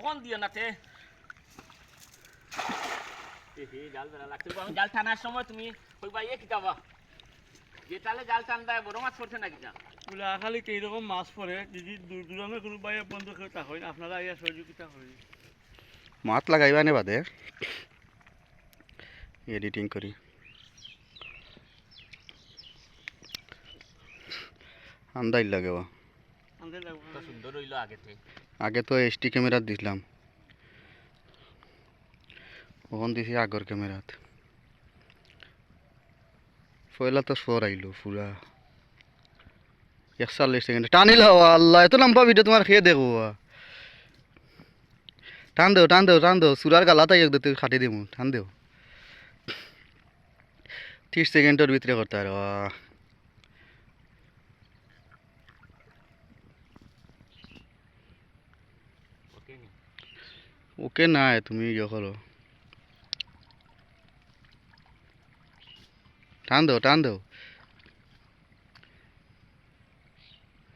এখন দিও না তে জাল বেড়া লাগছে জাল টানার সময় তুমি ওই ভাই কিতাবা যে তালে জাল টান দেয় বড় মাছ পড়ছে নাকি না বলে খালি এইরকম মাছ পড়ে যদি দূর দূরান্তের কোনো বাইরে বন্ধ করে হয় আপনারা ইয়া সহযোগিতা করি মাত লাগাইবা নে বাদে এডিটিং করি আন্দাজ লাগে আমাদের লাগবে তো সুন্দর হইলো আগেতে আগে তো এসটি ক্যামেরা দিছিলাম ওখান দিছি আগর ক্যামেরাত পয়লা তো সর আইলো পুরা 41 সেকেন্ড টানিল আল্লাহ এত লম্বা ভিডিও তোমার খেয়ে দেখো টান দেও সুরার গালা তাই একদম খাটি দিমু টান দেও 30 সেকেন্ডের ভিতরে করতে আর ওকে নি ওকে না তুমি ইয়ে করো টান দেও